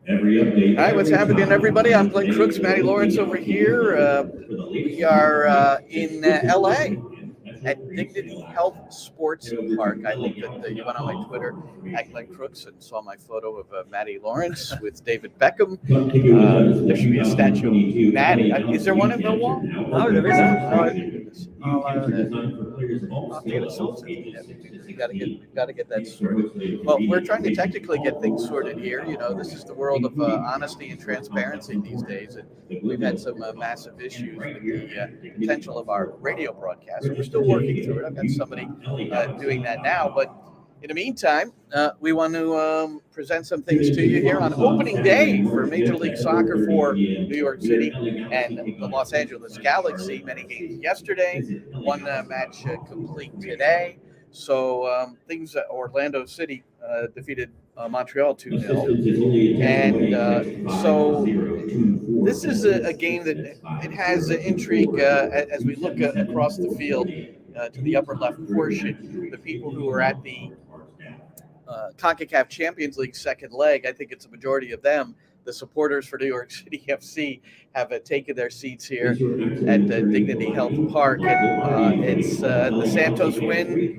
All right, what's happening, everybody? I'm playing Crooks and Matty Lawrence over here. We are in LA at Dignity Health Sports Park. I hope that you went on my Twitter, @Crooks, and saw my photo of Matty Lawrence with David Beckham. There should be a statue of Matty. Is there one in Millwall? No, there isn't. I'll get it sorted. We've got to get that sorted. Well, we're trying to technically get things sorted here. You know, this is the world of honesty and transparency these days, and we've had some massive issues with the potential of our radio broadcast. We're still working through it. I've got somebody doing that now, but in the meantime, we want to present some things to you here on opening day for Major League Soccer for New York City and the Los Angeles Galaxy. Many games yesterday, one match complete today. So things Orlando City defeated Montreal 2-0. And so this is a game that it has intrigue as we look across the field to the upper left portion. The people who are at the CONCACAF Champions League second leg, I think it's a majority of them. The supporters for New York City FC have taken their seats here at Dignity Health Park. And it's the Santos win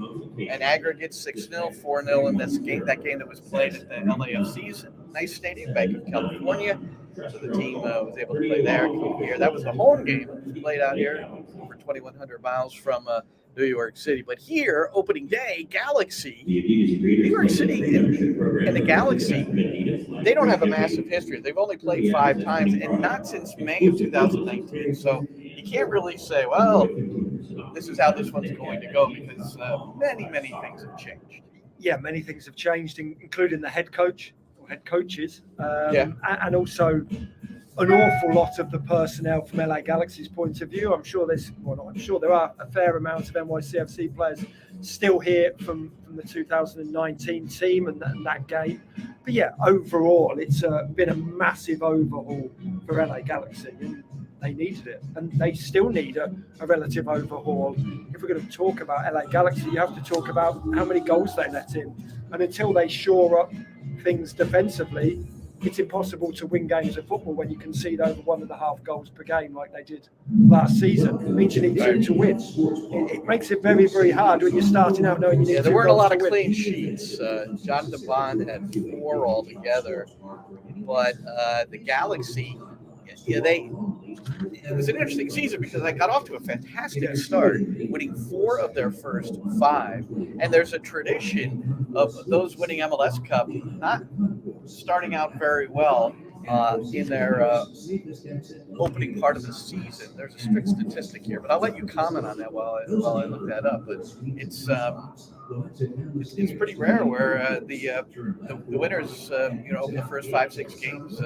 and aggregate 6-0, 4-0 in this game. That game that was played at the LAFC's nice stadium, Bank of California. So the team was able to play there, come here. That was the home game. It was played out here over 2,100 miles from New York City. But here, opening day, Galaxy, New York City and the Galaxy, they don't have a massive history. They've only played 5 times, and not since May of 2019. So you can't really say, well, this is how this one's going to go, because many things have changed. Yeah, many things have changed, including the head coach or head coaches, and also an awful lot of the personnel from LA Galaxy's point of view. I'm sure there are a fair amount of NYCFC players still here from the 2019 team and that game. But yeah, overall, it's been a massive overhaul for LA Galaxy. And they needed it, and they still need a relative overhaul. If we're going to talk about LA Galaxy, you have to talk about how many goals they let in. And until they shore up things defensively, it's impossible to win games of football when you concede over 1.5 goals per game like they did last season. It means you need 2 to win. It makes it very, very hard when you're starting out knowing you need 2 there weren't a lot of win. clean sheets. Jonathan Bond had 4 altogether, but the Galaxy, it was an interesting season because I got off to a fantastic start, winning 4 of their first 5. And there's a tradition of those winning MLS Cup not starting out very well in their opening part of the season. There's a strict statistic here, but I'll let you comment on that while I look that up. But it's pretty rare where the winners, over the first 5-6 games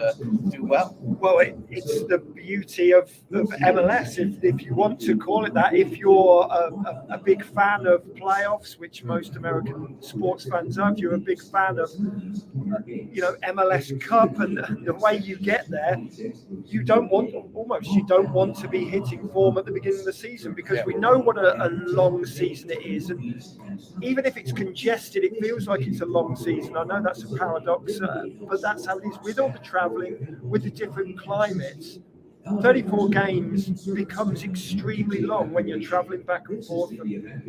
do well. Well, it's the beauty of MLS, if you want to call it that. If you're a big fan of playoffs, which most American sports fans are, if you're a big fan of MLS Cup and the way you get there, you don't want to be hitting form at the beginning of the season, because we know what a long season it is. And even if it's congested, it feels like it's a long season. I know that's a paradox, but that's how it is with all the travelling, with the different climates. 34 games becomes extremely long when you're travelling back and forth from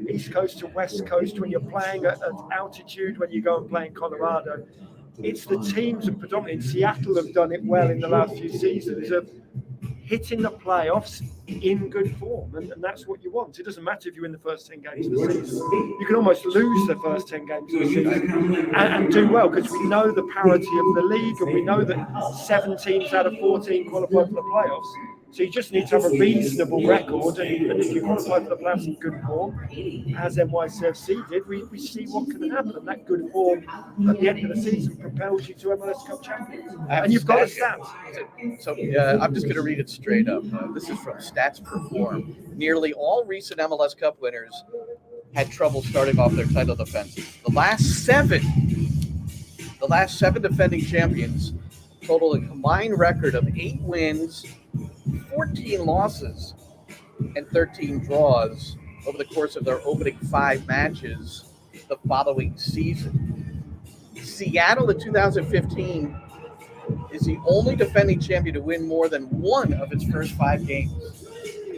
East Coast to West Coast, when you're playing at altitude, when you go and play in Colorado. It's the teams, and predominantly in Seattle, have done it well in the last few seasons, of hitting the playoffs in good form, and that's what you want. It doesn't matter if you win the first 10 games of the season. You can almost lose the first 10 games of the season and do well, because we know the parity of the league, and we know that 7 teams out of 14 qualify for the playoffs. So you just need to have a reasonable record, and if you qualify for the playoffs in good form, as NYCFC did, we see what can happen. And that good form at the end of the season propels you to MLS Cup champions. And you've got the stats. So I'm just going to read it straight up. This is from Stats Perform. Nearly all recent MLS Cup winners had trouble starting off their title defenses. The last seven defending champions total a combined record of 8 wins, 14 losses, and 13 draws over the course of their opening 5 matches the following season. Seattle in 2015 is the only defending champion to win more than one of its first 5 games.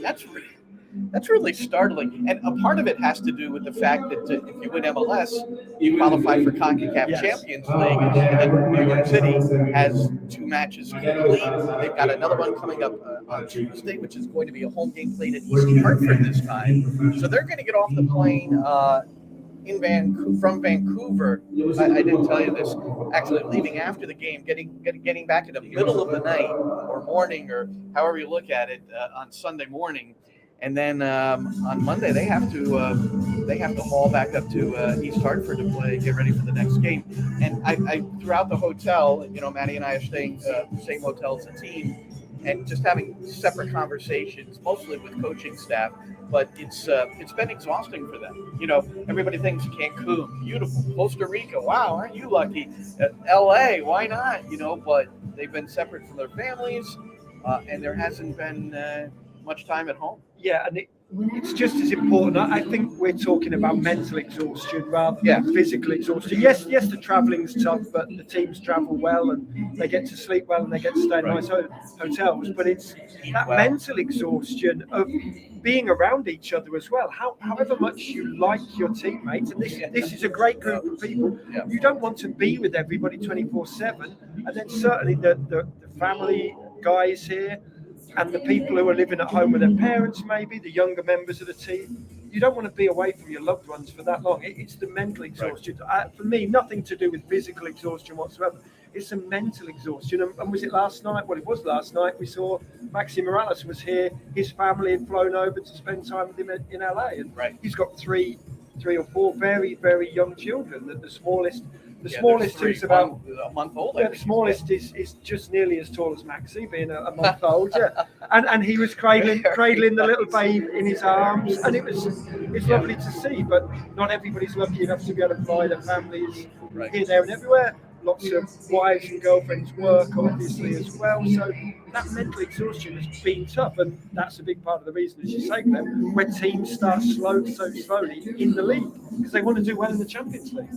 That's really startling. And a part of it has to do with the fact that if you win MLS, you qualify for CONCACAF Champions League. And then New York City has 2 matches complete. They've got another one coming up on Tuesday, which is going to be a home game played at East Hartford this time. So they're going to get off the plane from Vancouver. I didn't tell you this. Actually, leaving after the game, getting back in the middle of the night or morning or however you look at it on Sunday morning. And then on Monday they have to haul back up to East Hartford to get ready for the next game. And I throughout the hotel, Matty and I are staying same hotel as a team, and just having separate conversations, mostly with coaching staff. But it's been exhausting for them. Everybody thinks Cancun, beautiful. Costa Rica, wow, aren't you lucky? LA, why not? But they've been separate from their families, and there hasn't been much time at home. Yeah, and it's just as important. I think we're talking about mental exhaustion rather than physical exhaustion. Yes, the travelling's tough, but the teams travel well and they get to sleep well and they get to stay in nice hotels. But it's that mental exhaustion of being around each other as well. However much you like your teammates, and this is a great group of people. You don't want to be with everybody 24/7, and then certainly the family guys here. And the people who are living at home with their parents, maybe the younger members of the team, you don't want to be away from your loved ones for that long. It's the mental exhaustion. For me, nothing to do with physical exhaustion whatsoever. It's a mental exhaustion. And was it last night? Well, it was last night. We saw Maxi Morales was here. His family had flown over to spend time with him in LA. And he's got three or four very, very young children. The smallest is about a month old. The smallest is just nearly as tall as Maxi, being a month old. And he was cradling the little babe in his arms, and it's lovely to see. But not everybody's lucky enough to be able to fly their families here, there, and everywhere. Lots of wives and girlfriends work, obviously, as well. So that mental exhaustion has been tough, and that's a big part of the reason, as you say, Glenn, where teams start slowly in the league because they want to do well in the Champions League.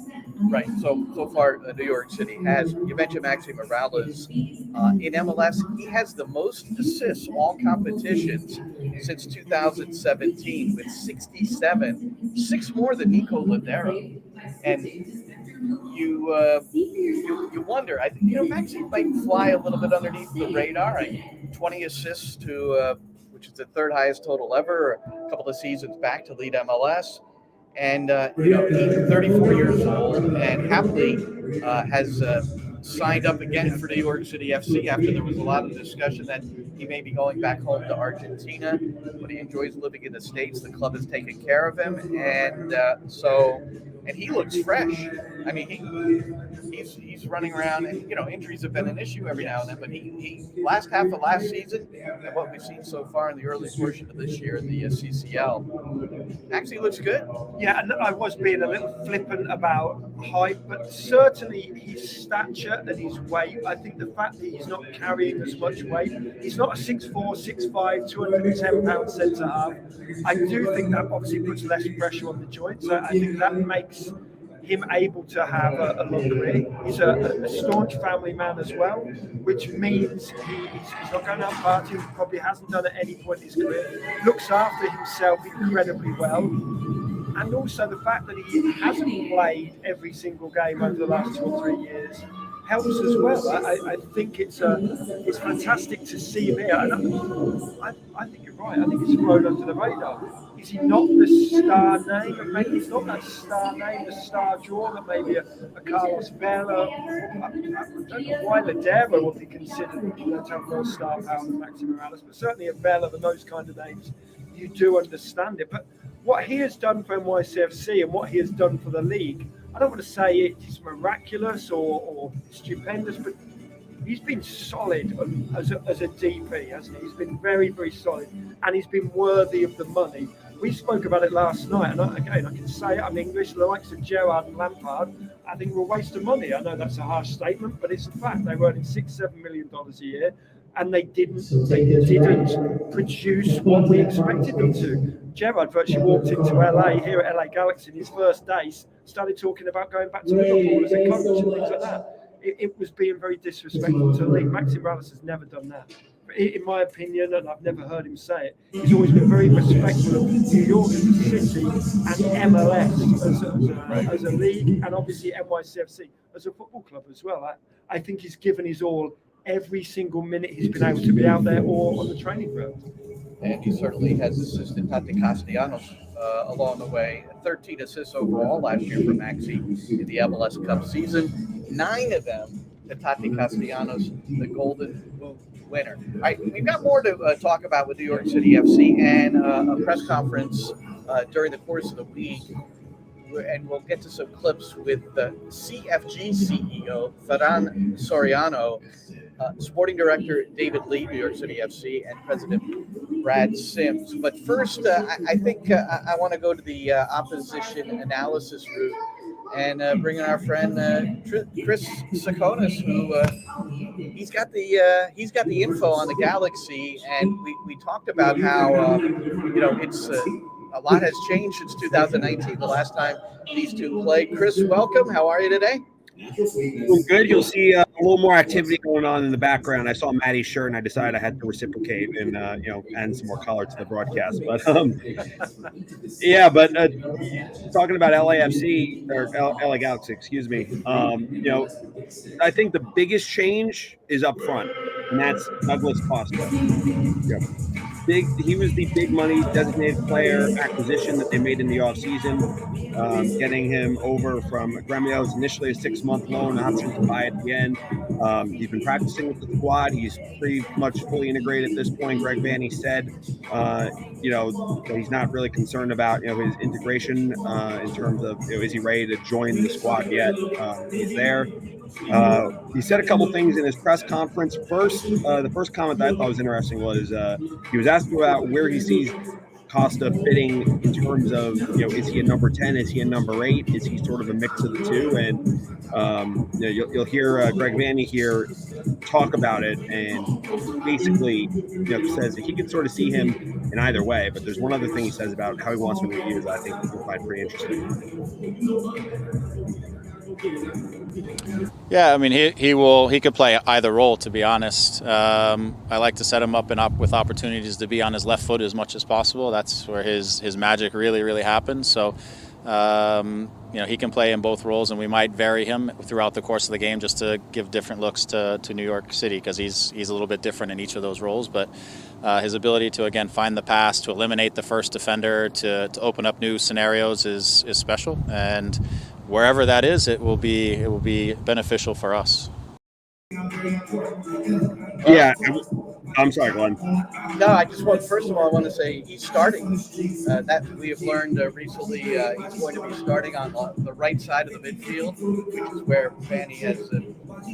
Right. So far, New York City has. You mentioned Maxi Morales in MLS. He has the most assists all competitions since 2017 with 67, 6 more than Nico Ladero, and. You wonder. I think Maxi might fly a little bit underneath the radar. 20 assists to which is the 3rd highest total ever. A couple of seasons back to lead MLS, and he's 34 years old and happily has signed up again for New York City FC after there was a lot of discussion that he may be going back home to Argentina, but he enjoys living in the States. The club has taken care of him, and he looks fresh. I mean, he's running around, and injuries have been an issue every now and then. But he last half of last season, and what we've seen so far in the early portion of this year in the CCL, actually looks good. Yeah, and I was being a little flippant about height, but certainly his stature and his weight. I think the fact that he's not carrying as much weight, he's not a 6'4", 6'5", 210-pound centre half. I do think that obviously puts less pressure on the joints. I think that makes him able to have a long career. He's a staunch family man as well, which means he's not going out partying, probably hasn't done at any point in his career, looks after himself incredibly well. And also the fact that he hasn't played every single game over the last 2 or 3 years helps as well. I think it's fantastic to see him here. And I think you're right. I think it's flown under the radar. Is he not the star name? Maybe he's not that star name, the star draw that maybe a Carlos Vela. I don't know why Ladero would be considered to have more star power than Maxi Morales, but certainly a Vela and those kind of names, you do understand it. But what he has done for NYCFC and what he has done for the league, I don't want to say it's miraculous or stupendous, but he's been solid as a DP, hasn't he? He's been very, very solid, and he's been worthy of the money. We spoke about it last night, and I can say it, I'm English, the likes of Gerrard and Lampard, I think were a waste of money. I know that's a harsh statement, but it's a fact. They were earning $6-7 million a year, and they didn't produce what we expected them to. Gerrard virtually walked into LA, here at LA Galaxy, in his first days, started talking about going back to Liverpool as a coach and things like that. it was being very disrespectful to the league. Maxi Morales has never done that. In my opinion, and I've never heard him say it, he's always been very respectful of New York as a city and MLS as a league, and obviously NYCFC as a football club as well. I think he's given his all every single minute he's been able to be out there or on the training ground. And he certainly has assisted Tati Castellanos along the way. 13 assists overall last year for Maxi in the MLS Cup season. 9 of them to Tati Castellanos, the Golden Boot winner. All right, we've got more to talk about with New York City FC and a press conference during the course of the week. And we'll get to some clips with the CFG CEO, Ferran Soriano, Sporting Director David Lee, New York City FC, and President Brad Sims. But first, I think I want to go to the opposition analysis route and bring in our friend Chris Sakonis, who he's got the info on the Galaxy, and we talked about how it's a lot has changed since 2019, the last time these two played. Chris, welcome. How are you today? Good. You'll see a little more activity going on in the background. I saw Matty's shirt, and I decided I had to reciprocate and add some more color to the broadcast. But talking about LAFC or LA Galaxy, excuse me. I think the biggest change is up front, and that's Douglas Costa. He was the big money designated player acquisition that they made in the offseason, getting him over from Gremio. It was initially a 6-month loan option to buy at the end. He's been practicing with the squad. He's pretty much fully integrated at this point. Greg Vanny said, he's not really concerned about, his integration in terms of, is he ready to join the squad yet? He's there. He said a couple things in his press conference. First, the first comment that I thought was interesting was he was asked about where he sees Costa fitting in terms of, is he a number 10? Is he a number 8? Is he sort of a mix of the two? And you'll hear Greg Vanny here talk about it, and basically says that he can sort of see him in either way. But there's one other thing he says about how he wants him to be used I think you'll find pretty interesting. Yeah, I mean, he could play either role, to be honest. I like to set him up with opportunities to be on his left foot as much as possible. That's where his magic really, really happens. So, he can play in both roles, and we might vary him throughout the course of the game just to give different looks to New York City, because he's a little bit different in each of those roles. But his ability to, again, find the pass, to eliminate the first defender, to open up new scenarios is special. And wherever that is, it will be beneficial for us. Yeah, I'm sorry, Glenn. No, first of all, I want to say he's starting. That we have learned recently, he's going to be starting on the right side of the midfield, which is where Fanny has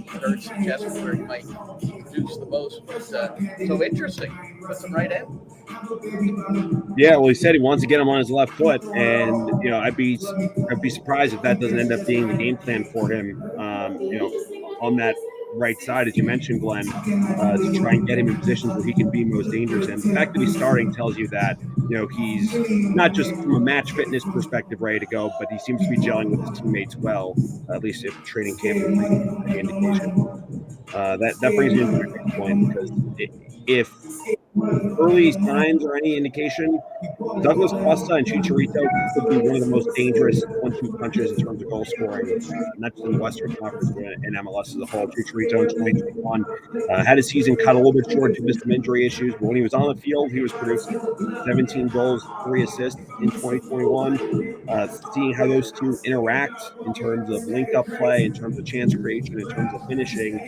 heard suggestions where he might produce the most. But so interesting. Puts him right in. Yeah, well, he said he wants to get him on his left foot, and I'd be surprised if that doesn't end up being the game plan for him. On that right side, as you mentioned, Glenn, to try and get him in positions where he can be most dangerous. And the fact that he's starting tells you that he's not just from a match fitness perspective ready to go, but he seems to be gelling with his teammates well. At least if training camp is any indication. That brings me to my next point, because if early signs or any indication, Douglas Costa and Chicharito could be one of the most dangerous 1-2 punchers in terms of goal scoring, not just in the Western Conference, but in MLS as a whole. Chicharito in 2021 had his season cut a little bit short due to some injury issues, but when he was on the field, he was producing 17 goals, 3 assists in 2021. Seeing how those two interact in terms of linked-up play, in terms of chance creation, in terms of finishing,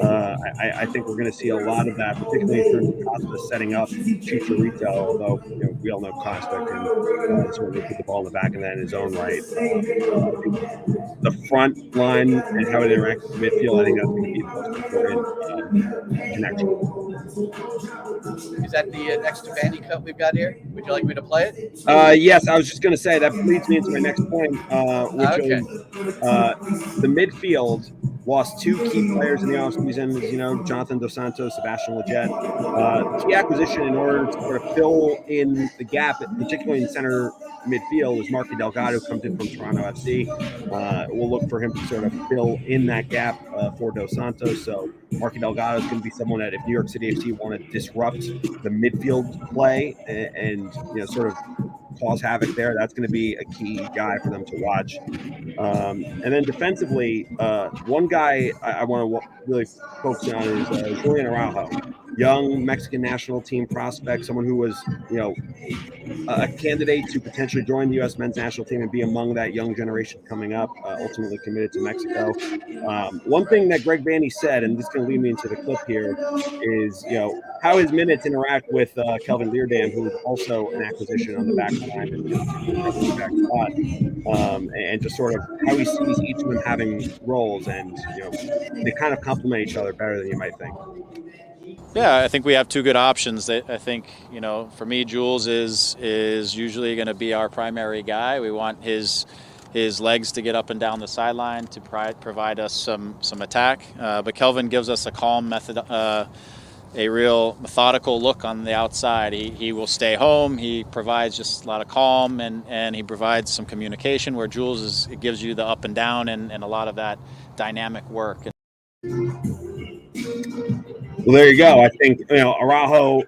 I think we're going to see a lot of that, particularly in terms of Costa setting up Chicharito, although we all know Costa can sort of put the ball in the back of that in his own right. The front line and how it interacts with the midfield, I think that's going to be the most important connection. Is that the next Vandy Cup we've got here? Would you like me to play it? Yes, I was just going to say that leads me into my next point, which is the midfield lost 2 key players in the offseason, as Jonathan Dos Santos, Sebastian Lletget. Key acquisition in order to sort of fill in the gap, particularly in center midfield is Marky Delgado, who comes in from Toronto FC. We'll look for him to sort of fill in that gap for Dos Santos. So Marky Delgado is going to be someone that if New York City FC want to disrupt the midfield play and sort of cause havoc there, that's going to be a key guy for them to watch. And then defensively, one guy I want to really focus on is Julian Araujo, young Mexican national team prospect, someone who was, a candidate to potentially join the U.S. men's national team and be among that young generation coming up, ultimately committed to Mexico. One thing that Greg Vanney said, and this is going to lead me into the clip here, is, how his minutes interact with Kelvin Leerdam, who is also an acquisition on the back line and back spot, and just sort of how he sees each of them having roles, and they kind of complement each other better than you might think. Yeah, I think we have two good options. I think, for me, Jules is usually going to be our primary guy. We want his legs to get up and down the sideline to provide us some attack. But Kelvin gives us a calm method, a real methodical look on the outside. He will stay home. He provides just a lot of calm, and he provides some communication, where Jules it gives you the up and down and a lot of that dynamic work. Well, there you go. I think Araujo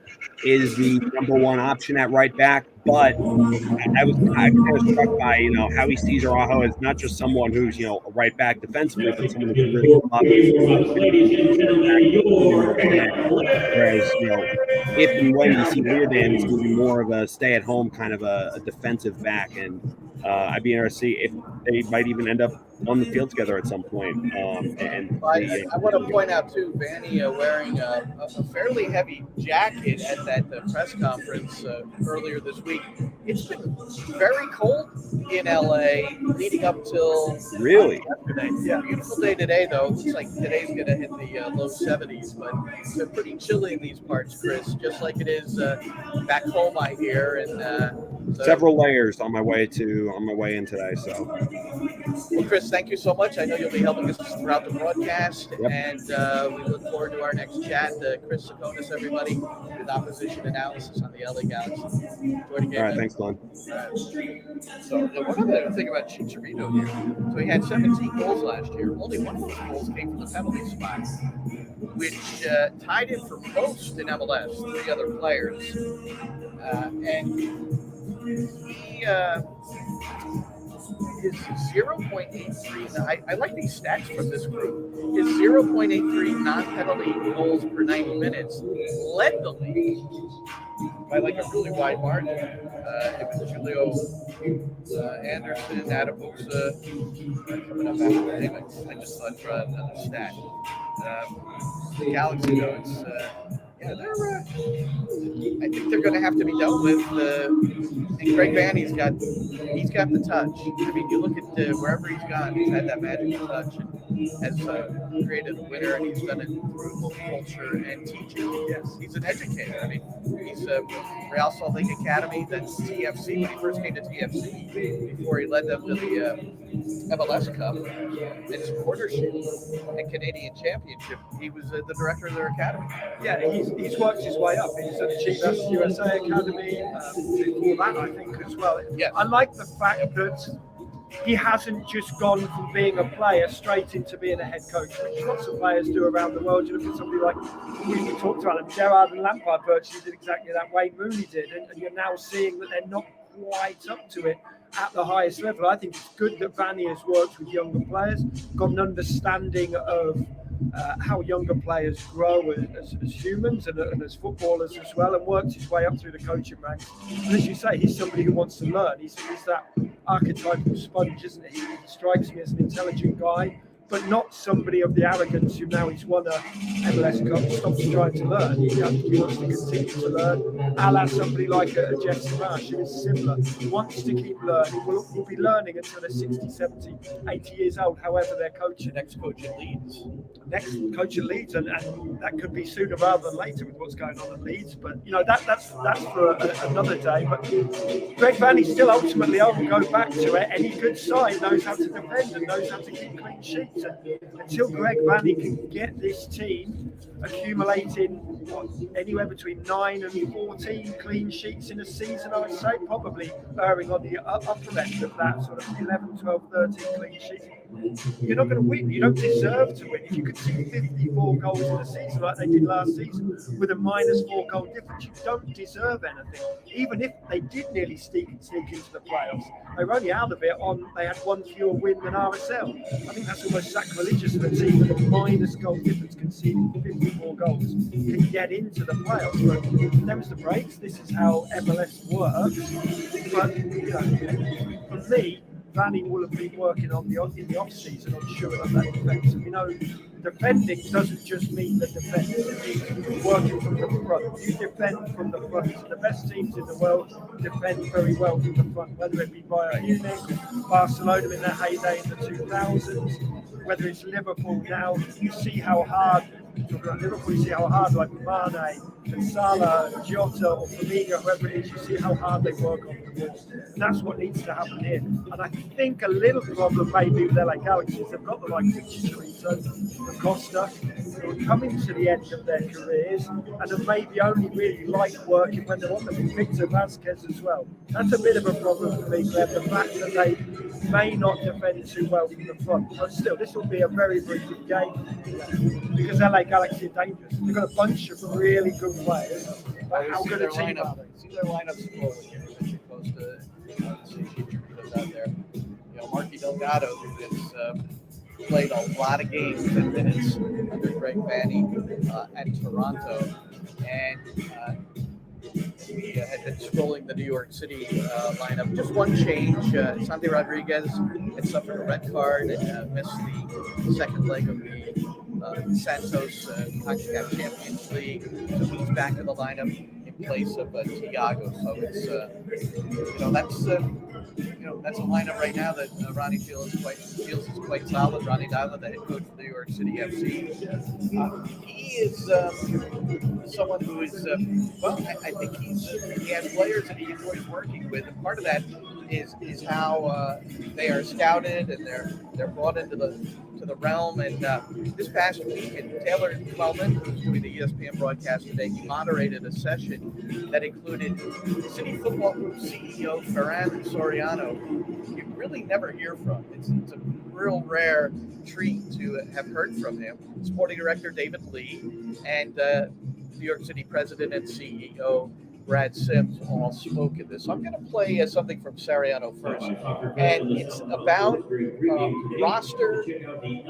is the number one option at right back, but I was kind of struck by how he sees Araujo as not just someone who's a right back defensively, but someone who can really come up. Whereas if and when you see Leerdam, he's going to be more of a stay-at-home kind of a defensive back, and I'd be interested to see if they might even end up on the field together at some point. I want to point out too, Vanney wearing a fairly heavy jacket at that press conference earlier this week. It's been very cold in LA leading up till really yesterday. Yeah, beautiful day today though. Looks like today's going to hit the low 70s, but it's pretty chilly in these parts, Chris. Just like it is back home, I hear. And several layers on my way in today. So, well, Chris, thank you so much. I know you'll be helping us throughout the broadcast, and we look forward to our next chat. Chris Sakonis, everybody, with opposition analysis on the LA Galaxy. Enjoy the game. All right, thanks, Glenn. So, one other thing about Chicharito here. So he had 17 goals last year. Only one of those goals came from the penalty spot, which tied him for most in MLS, 3 other players. And he is 0.83. I like these stats from this group. His 0.83 non-penalty goals per 90 minutes led the league by like a really wide margin. It was Julio Anderson, Adam Buxa, coming up after the name. I just thought for another stat. The Galaxy, though, it's I think they're going to have to be dealt with. And Greg Vanney's got the touch. I mean, you look at wherever he's gone, he's had that magical touch and has created a winner, and he's done it through both culture and teaching. Yes, he's an educator. I mean, he's Real Salt Lake Academy, then TFC when he first came to TFC, before he led them to the MLS Cup, its quartership and Canadian Championship. He was the director of their academy. Yeah, he's worked his way up. He's at the Chivas USA Academy before that, I think, as well. Yeah. I like the fact that he hasn't just gone from being a player straight into being a head coach, which lots of players do around the world. You look at somebody like, we talked about them, Gerrard and Lampard virtually did exactly that. Wayne Rooney did, and you're now seeing that they're not quite up to it at the highest level. I think it's good that Vanney has worked with younger players, got an understanding of how younger players grow as humans and as footballers as well, and worked his way up through the coaching ranks. And as you say, he's somebody who wants to learn. He's that archetypal sponge, isn't he? He strikes me as an intelligent guy, but not somebody of the arrogance who now he's won a MLS Cup, stops trying to learn. He wants to continue to learn, a la somebody like a Jesse Marsh, who is similar. He wants to keep learning. He'll be learning until they're 60, 70, 80 years old, however they're coaching. Next coach at Leeds. Next coach at Leeds, and that could be sooner rather than later with what's going on at Leeds. But, that's for another day. But Greg Vanney still ultimately, I will go back to it, any good side knows how to defend and knows how to keep clean sheets. teams. And until Greg Vanny can get this team accumulating anywhere between 9 and 14 clean sheets in a season, I would say, probably erring on the upper end of that, sort of 11, 12, 13 clean sheets, you're not going to win. You don't deserve to win. If you could see 54 goals in a season like they did last season with a -4 goal difference, you don't deserve anything. Even if they did nearly sneak into the playoffs, they were only out of it they had one fewer win than RSL. I think that's almost sacrilegious for a team with a minus goal difference conceding 54 goals can get into the playoffs. But them's the breaks. This is how MLS works. But for me, Vanny will have been working in the off season on shoring up that defence. And defending doesn't just mean the defence. It means working from the front. You defend from the front. So the best teams in the world defend very well from the front, whether it be Bayern Munich, Barcelona in their heyday in the 2000s, whether it's Liverpool now. You see how hard. Liverpool, you see how hard, like Mane and Salah, Jota or Firmino, whoever it is, you see how hard they work on the ball. And that's what needs to happen here. And I think a little problem maybe with LA Galaxy is they've got the right Chicharito and Costa, who are coming to the end of their careers and have maybe only really liked working when they want them. Victor Vasquez as well. That's a bit of a problem for me, Glenn, the fact that they may not defend too well from the front. But still, this will be a very brutal game because LA Galaxy are dangerous. They've got a bunch of really good players. But how good a team are they? See their lineups forward here. Costa, see Chicharito's out there. Marky Delgado, who has played a lot of games and minutes under Greg Vanny at Toronto, and we had been scrolling the New York City lineup. Just one change. Santi Rodriguez had suffered a red card and missed the second leg of the Santos CONCACAF Champions League. So he's back in the lineup in place of Thiago. So it's that's a lineup right now that Ronnie feels is quite solid. Ronnie Dyla, the head coach of New York City FC, he is someone who is I think he has players that he enjoys working with, and part of that is how they are scouted and they're brought into the realm. And this past week, Taylor Twellman, who's doing the ESPN broadcast today, he moderated a session that included City Football Group CEO Ferran Soriano, who you really never hear from. It's a real rare treat to have heard from him. Sporting Director David Lee and New York City President and CEO Brad Sims all spoke in this. So I'm going to play something from Soriano first, and it's about roster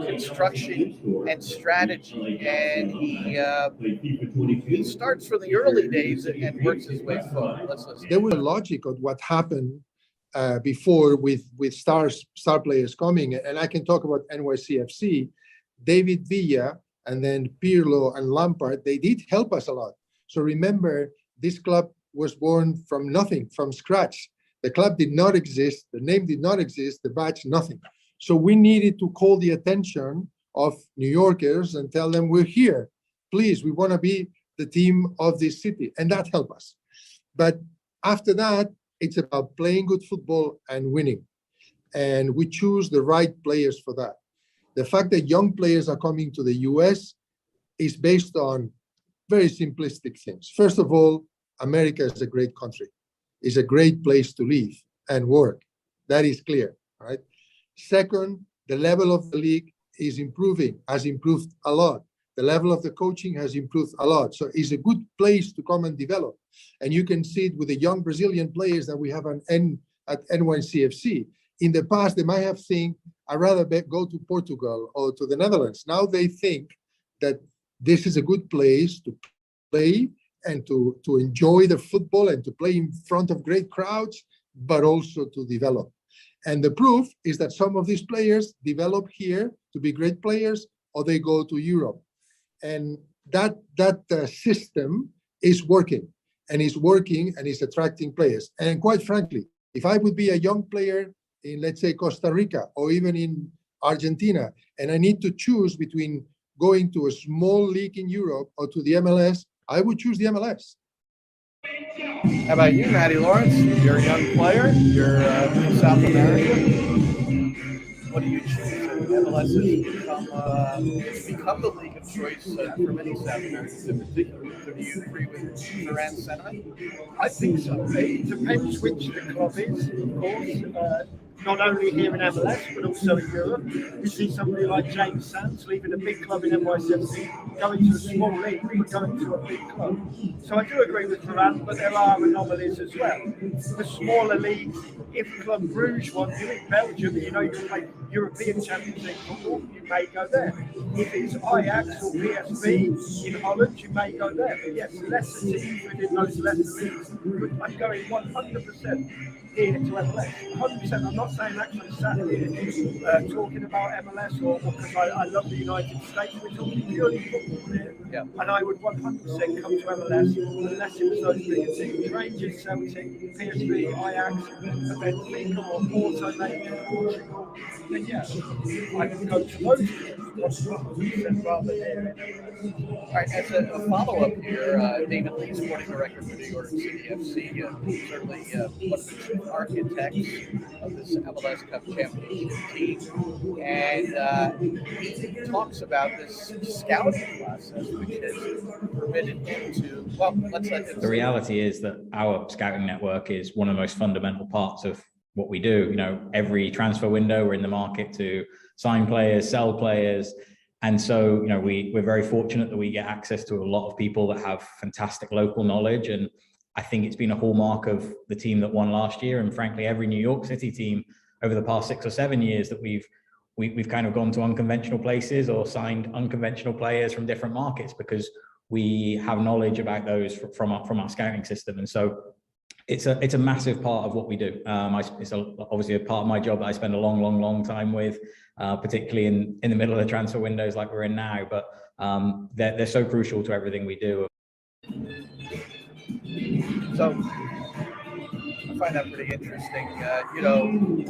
construction and strategy. And he starts from the early days and works his way forward. Let's listen. There was a logic of what happened before with star players coming, and I can talk about NYCFC, David Villa, and then Pirlo and Lampard. They did help us a lot. So remember, this club was born from nothing, from scratch. The club did not exist, the name did not exist, the badge, nothing. So we needed to call the attention of New Yorkers and tell them, we're here. Please, we want to be the team of this city. And that helped us. But after that, it's about playing good football and winning. And we choose the right players for that. The fact that young players are coming to the US is based on very simplistic things. First of all, America is a great country. It's a great place to live and work. That is clear, right? Second, the level of the league is improving, has improved a lot. The level of the coaching has improved a lot. So it's a good place to come and develop. And you can see it with the young Brazilian players that we have at NYCFC. In the past, they might have think, I'd rather go to Portugal or to the Netherlands. Now they think that this is a good place to play and to enjoy the football and to play in front of great crowds, but also to develop. And the proof is that some of these players develop here to be great players, or they go to Europe. And that system is working, and is attracting players. And quite frankly, if I would be a young player in, let's say, Costa Rica or even in Argentina, and I need to choose between going to a small league in Europe or to the MLS, I would choose the MLS. How about you, Matty Lawrence? You're a young player. You're from South America. What do you choose? MLS has become the league of choice for many South Americans in particular. So do you agree with Duran's sentiment? I think so. It depends which the club is, of course. Not only here in MLS, but also in Europe. You see somebody like James Sands leaving a big club in NYCFC, going to a small league, but going to a big club. So I do agree with Duran, but there are anomalies as well. The smaller leagues, if Club Brugge want you in Belgium, you know you can play European Champions League football, you may go there. If it's Ajax or PSV in Holland, you may go there. But yes, lesser teams within those lesser leagues. I'm going 100% here to MLS. 100%. I'm not saying actually sat here talking about MLS or because I love the United States. We're talking purely football here. Yeah. And I would 100% come to MLS unless it was those bigger teams. Rangers, Celtic, PSV, Ajax, Benfica or Porto maybe in Portugal. Then yeah, I would go to those teams 100% rather than All right, as a follow-up here, David Lee, sporting director for New York City FC, certainly one of the chief architects of this MLS Cup championship team, and he talks about this scouting process, which has permitted him to, well, let's let him. The reality is that our scouting network is one of the most fundamental parts of what we do. You know, every transfer window, we're in the market to sign players, sell players. And so, you know, we're very fortunate that we get access to a lot of people that have fantastic local knowledge. And I think it's been a hallmark of the team that won last year. And frankly, every New York City team over the past 6 or 7 years that we've kind of gone to unconventional places or signed unconventional players from different markets because we have knowledge about those from our scouting system. And so it's a massive part of what we do. It's obviously a part of my job that I spend a long time with, particularly in the middle of the transfer windows like we're in now. But they're so crucial to everything we do. So I find that pretty interesting. You know,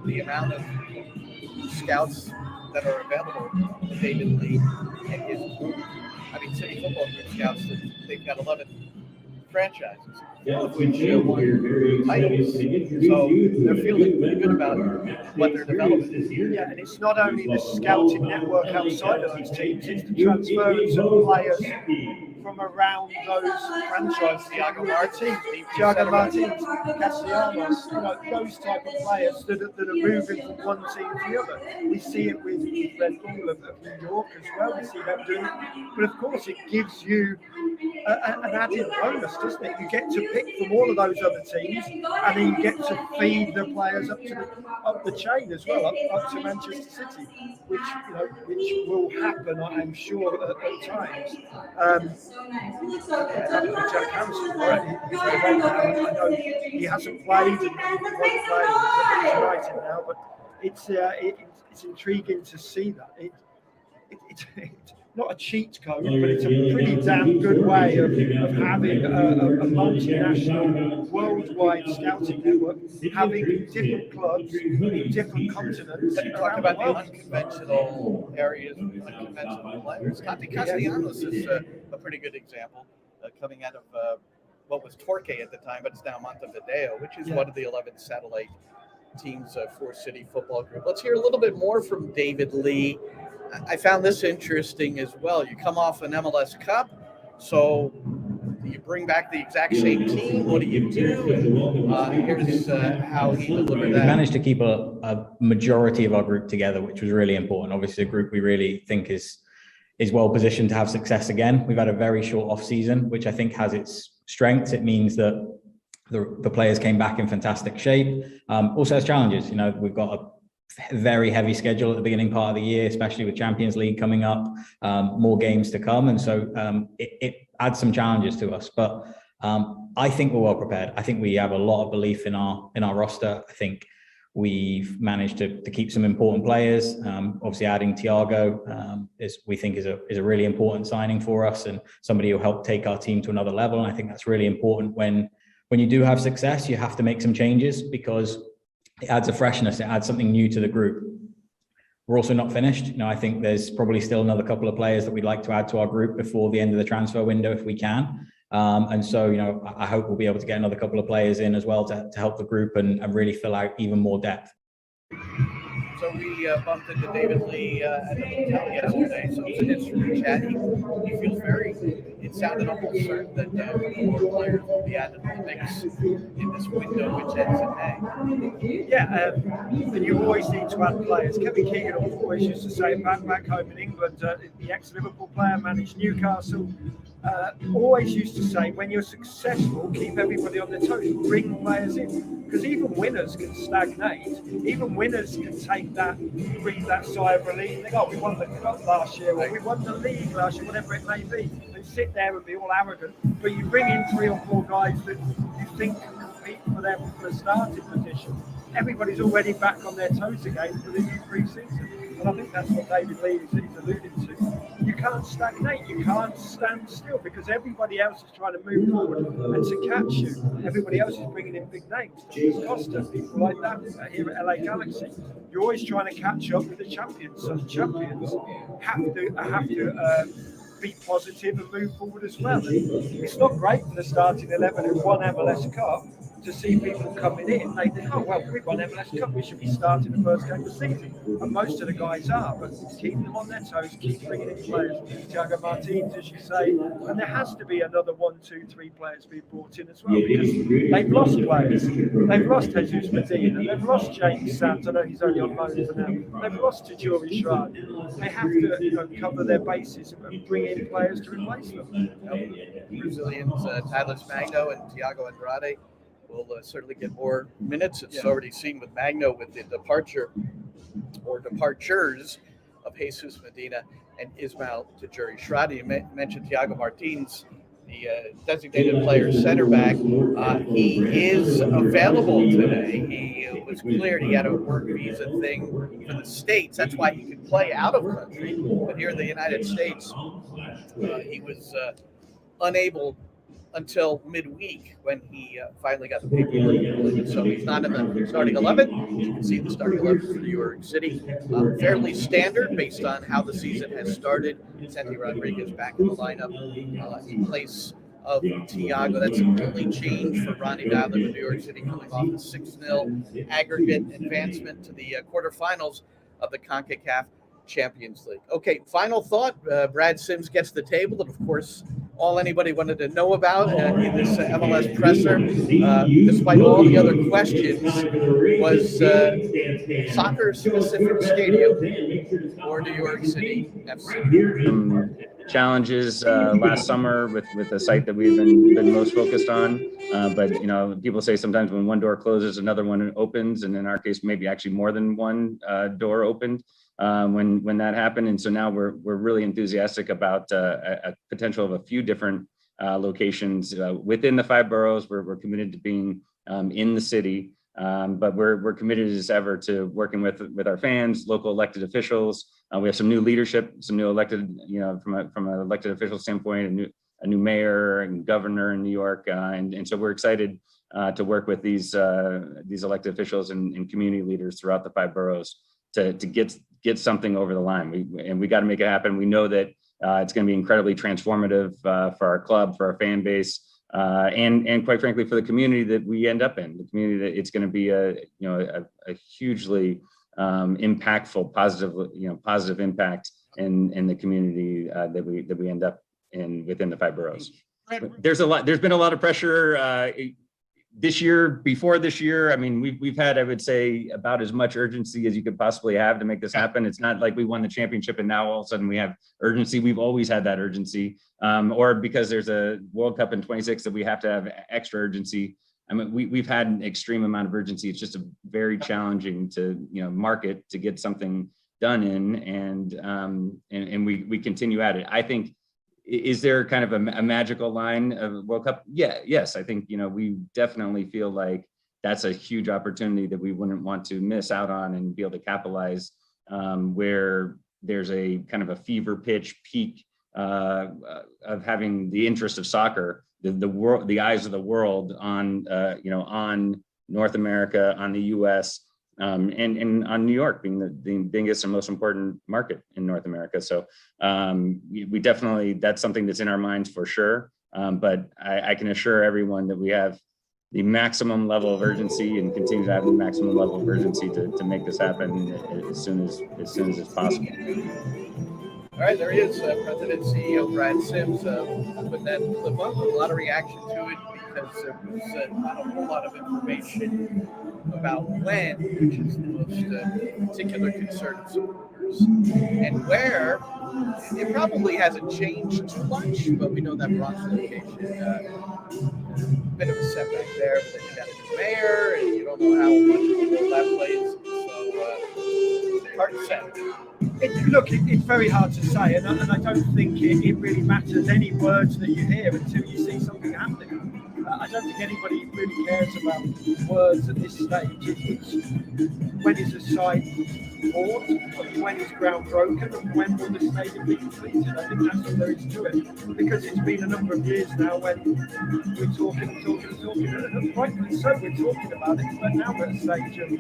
the amount of scouts that are available to David Lee and his group. I mean, City Football Group scouts, they've got 11 franchises, which won titles. So they're feeling pretty good about what they're developing. Yeah, and it's not only the scouting network outside of those teams, it's the transference of players from around those franchises. Thiago Martins, Castellanos, you know, those type of players that are moving from one team to the other. We see it with Red Bull of New York as well. We see them doing it. But of course, it gives you an added bonus, doesn't it? You get to pick from all of those other teams, and then you get to feed the players up the chain as well, up to Manchester City, which will happen, I'm sure, at times. Jack Harrison, right? I know he hasn't played and won't play at United now, but it's intriguing to see that. It's not a cheat code, but it's a pretty damn good way of having a multinational, worldwide scouting network, having different clubs in different continents. Talk about the unconventional areas, unconventional players. Castellanos is a pretty good example, coming out of what was Torque at the time, but it's now Montevideo, which is one of the 11 satellite teams for City Football Group. Let's hear a little bit more from David Lee. I found this interesting as well. You come off an MLS Cup, so you bring back the exact same team. What do you do? And here's how he delivered that. We managed to keep a majority of our group together, which was really important. Obviously, a group we really think is well positioned to have success again. We've had a very short off season, which I think has its strengths. It means that the players came back in fantastic shape. Also has challenges. You know, we've got a very heavy schedule at the beginning part of the year, especially with Champions League coming up, more games to come. And so it adds some challenges to us, but I think we're well prepared. I think we have a lot of belief in our roster. I think we've managed to keep some important players. Obviously adding Thiago we think is a really important signing for us and somebody who will help take our team to another level. And I think that's really important when you do have success, you have to make some changes because it adds a freshness, it adds something new to the group. We're also not finished. You know, I think there's probably still another couple of players that we'd like to add to our group before the end of the transfer window if we can. And so, you know, I hope we'll be able to get another couple of players in as well to help the group and really fill out even more depth. So we bumped into David Lee at the hotel yesterday, so it's really chatty. He feels it sounded almost certain that more players will be added to the mix in this window, which ends in May. Yeah, and you always need to add players. Kevin Keegan always used to say back home in England, the ex-Liverpool player, managed Newcastle, always used to say, when you're successful, keep everybody on their toes, bring players in, because even winners can stagnate. Even winners can breathe that sigh of relief and think, oh, we won the cup last year, or we won the league last year, whatever it may be, and sit there and be all arrogant. But you bring in 3 or 4 guys that you think can compete for the starting position. Everybody's already back on their toes again for the new pre-season. And I think that's what David Lee is alluding to. You can't stagnate, you can't stand still, because everybody else is trying to move forward and to catch you. Everybody else is bringing in big names. There's Costa, people like that here at LA Galaxy. You're always trying to catch up with the champions. So the champions have to be positive and move forward as well. And it's not great for the starting 11 who won MLS Cup to see people coming in. They think, oh, well, we've won MLS Cup, we should be starting the first game of the season. And most of the guys are, but keep them on their toes, keep bringing in players. Thiago Martins, as you say, and there has to be another 1, 2, 3 players being brought in as well, because they've lost players. They've lost Jesus Medina, they've lost James Sands, I know he's only on loan for now. They've lost to Tajuri Shrine. They have to cover their bases and bring in players to replace them. Brazilians Tyler Magno and Thiago Andrade will certainly get more minutes. It's already seen with Magno with the departures of Jesus Medina and Ismail Tajuri Shradi. You mentioned Thiago Martins, the designated player center back. He is available today. He was cleared. He had a work visa thing for the States. That's why he could play out of country. But here in the United States, he was unable until midweek when he finally got the paperwork completed. So he's not in the starting 11. You can see the starting 11 for New York City. Fairly standard based on how the season has started. Santi Rodriguez back in the lineup in place of Thiago. That's a complete change for Ronnie Dowler with New York City coming off the 6-0 aggregate advancement to the quarterfinals of the CONCACAF Champions League. Okay, final thought. Brad Sims gets the table, and of course, all anybody wanted to know about in this MLS presser, despite all the other questions, was soccer-specific stadium for New York City FC. Challenges last summer with the site that we've been most focused on, but people say sometimes when one door closes, another one opens, and in our case, maybe actually more than one door opened. When that happened. And so now we're really enthusiastic about a potential of a few different locations within the 5 boroughs. We're committed to being in the city, but we're committed as ever to working with our fans, local elected officials. We have some new leadership, some new elected, from an elected official standpoint, a new mayor and governor in New York, and so we're excited to work with these elected officials and community leaders throughout the 5 boroughs to get something over the line. We got to make it happen. We know that it's going to be incredibly transformative for our club, for our fan base, and quite frankly for the community that we end up in. The community that it's going to be a hugely impactful, positive impact in the community that we end up in within the 5 boroughs. There's been a lot of pressure. This year, before this year, I mean, we've had, I would say, about as much urgency as you could possibly have to make this happen. It's not like we won the championship and now all of a sudden we have urgency. We've always had that urgency, or because there's a World Cup in 26 that we have to have extra urgency. I mean, we've had an extreme amount of urgency. It's just very challenging to market to get something done in, and we continue at it. I think. Is there kind of a magical line of World Cup? Yeah, yes. I think, we definitely feel like that's a huge opportunity that we wouldn't want to miss out on and be able to capitalize where there's a kind of a fever pitch peak of having the interest of soccer, the world, the eyes of the world on, on North America, on the US, and on New York being the biggest and most important market in North America. So we definitely, that's something that's in our minds for sure. But I can assure everyone that we have the maximum level of urgency and continue to have the maximum level of urgency to make this happen as soon as it's possible. All right, there he is, President and CEO Brad Sims, putting that clip up. A lot of reaction to it because there was not a whole lot of information about when, which is the most particular concern of supporters, and where. It probably hasn't changed too much, but we know that Bronx location, bit of a setback there, but then you got a new mayor, and you don't know how much of a role that plays, so hard to say. It's very hard to say, and I don't think it really matters any words that you hear until you see something happening. I don't think anybody really cares about words at this stage. It's when is a site bought, and when is ground broken, and when will the stadium be completed. I think that's all there is to it, because it's been a number of years now when we're talking, and rightly so, we're talking about it, but now we're at a stage of,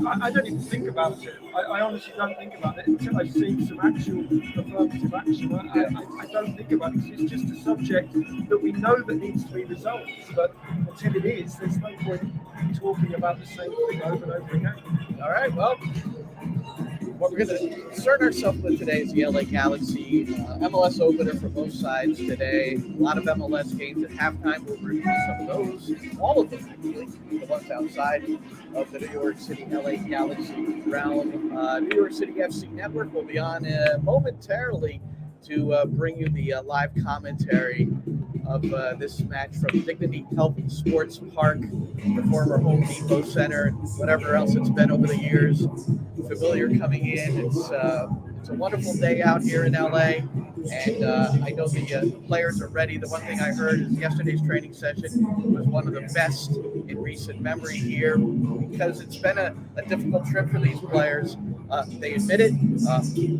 I don't even think about it. I honestly don't think about it until I see some actual affirmative action. I don't think about it. It's just a subject that we know that needs to be resolved, but until it is, there's no point talking about the same thing over and over again. All right, well, what we're going to concern ourselves with today is the LA Galaxy MLS opener for both sides today. A lot of MLS games at halftime. We'll review some of those, all of them actually, the ones outside of the New York City LA Galaxy realm. New York City FC Network will be on momentarily to bring you the live commentary of this match from Dignity Health Sports Park, the former Home Depot Center, and whatever else it's been over the years. Familiar coming in. It's a wonderful day out here in LA, and I know the players are ready. The one thing I heard is yesterday's training session was one of the best in recent memory here, because it's been a difficult trip for these players. They admit it.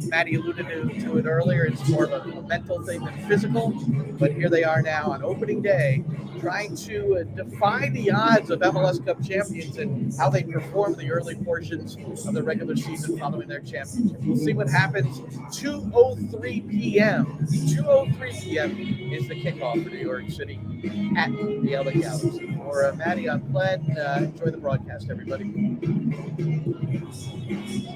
Matty alluded to it earlier. It's more of a mental thing than physical. But here they are now on opening day, trying to defy the odds of MLS Cup champions and how they perform the early portions of the regular season following their championship. We'll see what happens. 2:03 p.m. 2:03 p.m. is the kickoff for New York City at the LA Galaxy. For Matty on Pled, enjoy the broadcast, everybody.